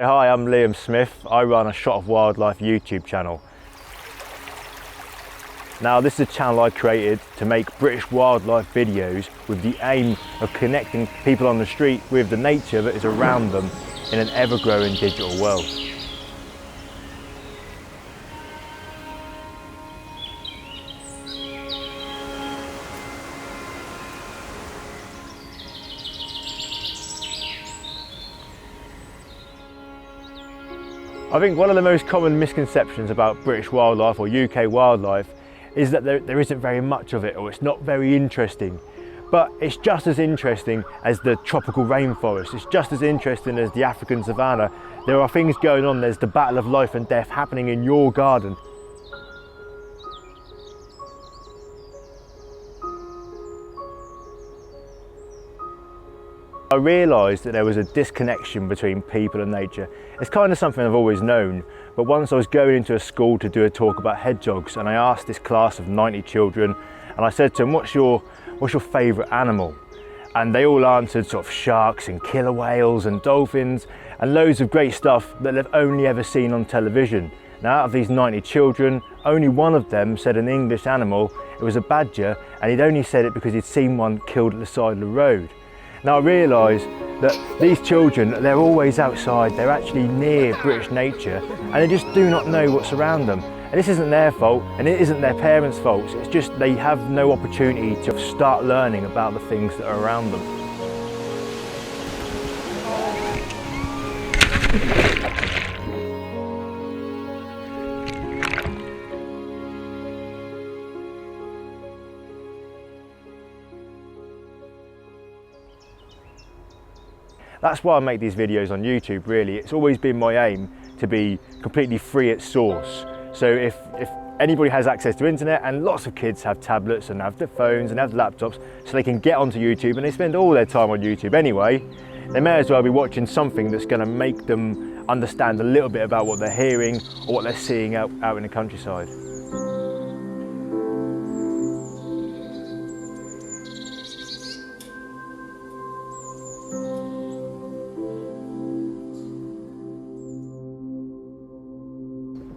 Hi, I'm Liam Smith. I run a Shot of Wildlife YouTube channel. Now, this is a channel I created to make British wildlife videos with the aim of connecting people on the street with the nature that is around them in an ever-growing digital world. I think one of the most common misconceptions about British wildlife or UK wildlife is that there isn't very much of it, or it's not very interesting. But it's just as interesting as the tropical rainforest. It's just as interesting as the African savanna. There are things going on. There's the battle of life and death happening in your garden. I realised that there was a disconnection between people and nature. It's kind of something I've always known, but once I was going into a school to do a talk about hedgehogs, and I asked this class of 90 children, and I said to them, what's your favourite animal? And they all answered sort of sharks and killer whales and dolphins and loads of great stuff that they've only ever seen on television. Now, out of these 90 children, only one of them said an English animal. It was a badger, and he'd only said it because he'd seen one killed at the side of the road. Now I realise that these children, they're always outside, they're actually near British nature, and they just do not know what's around them. And this isn't their fault, and it isn't their parents' fault, it's just they have no opportunity to start learning about the things that are around them. That's why I make these videos on YouTube, really. It's always been my aim to be completely free at source. So if anybody has access to internet, and lots of kids have tablets and have their phones and have laptops, so they can get onto YouTube, and they spend all their time on YouTube anyway, they may as well be watching something that's going to make them understand a little bit about what they're hearing or what they're seeing out in the countryside.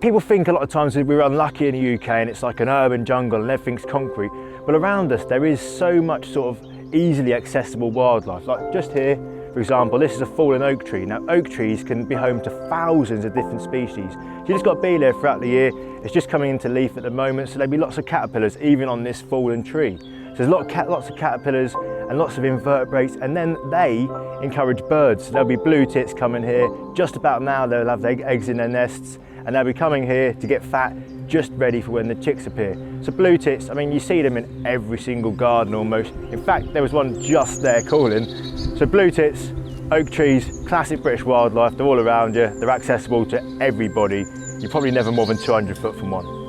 People think a lot of times that we're unlucky in the UK and it's like an urban jungle and everything's concrete, but around us there is so much sort of easily accessible wildlife. Like just here, for example, this is a fallen oak tree. Now oak trees can be home to thousands of different species. So you just got to be there throughout the year. It's just coming into leaf at the moment, so there'll be lots of caterpillars even on this fallen tree. So there's lots of caterpillars and lots of invertebrates, and then they encourage birds. So there'll be blue tits coming here. Just about now they'll have their eggs in their nests, and they'll be coming here to get fat, just ready for when the chicks appear. So blue tits, I mean, you see them in every single garden almost. In fact, there was one just there calling. So blue tits, oak trees, classic British wildlife, they're all around you, they're accessible to everybody. You're probably never more than 200 foot from one.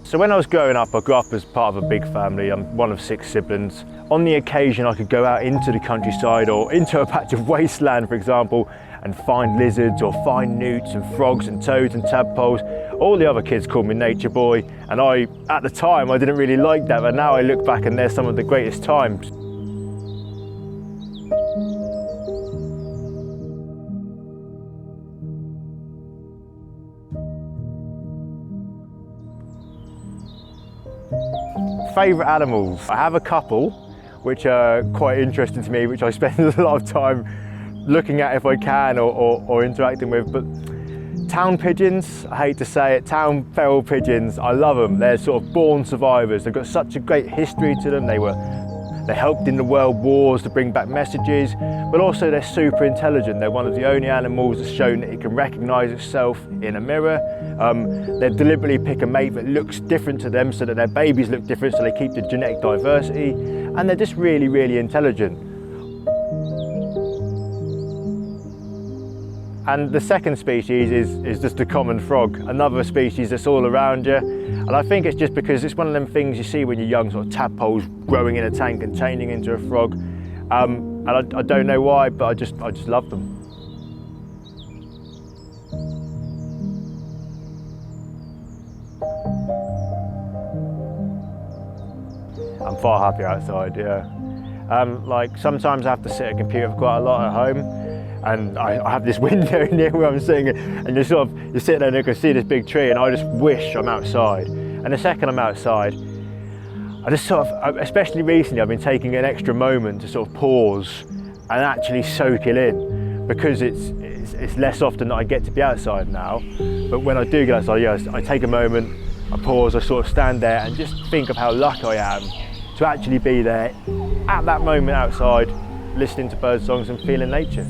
So when I was growing up, I grew up as part of a big family. I'm one of 6 siblings. On the occasion I could go out into the countryside or into a patch of wasteland, for example, and find lizards or find newts and frogs and toads and tadpoles. All the other kids called me nature boy, and at the time I didn't really like that, but now I look back and they're some of the greatest times. Favourite animals? I have a couple which are quite interesting to me, which I spend a lot of time looking at if I can or interacting with. But town pigeons, I hate to say it, town feral pigeons, I love them. They're sort of born survivors. They've got such a great history to them. They helped in the world wars to bring back messages, but also they're super intelligent. They're one of the only animals that's shown that it can recognise itself in a mirror. They deliberately pick a mate that looks different to them so that their babies look different, so they keep the genetic diversity, and they're just really, really intelligent. And the second species is just a common frog, another species that's all around you. And I think it's just because it's one of them things you see when you're young, sort of tadpoles growing in a tank and changing into a frog. And And I don't know why, but I just love them. I'm far happier outside, yeah. Like sometimes I have to sit at a computer quite a lot at home, and I have this window near where I'm sitting, and you're sitting there and you can see this big tree, and I just wish I'm outside. And the second I'm outside, I just especially recently, I've been taking an extra moment to sort of pause and actually soak it in, because it's less often that I get to be outside now. But when I do get outside, yes, I take a moment, I pause, I sort of stand there and just think of how lucky I am to actually be there at that moment outside, listening to bird songs and feeling nature.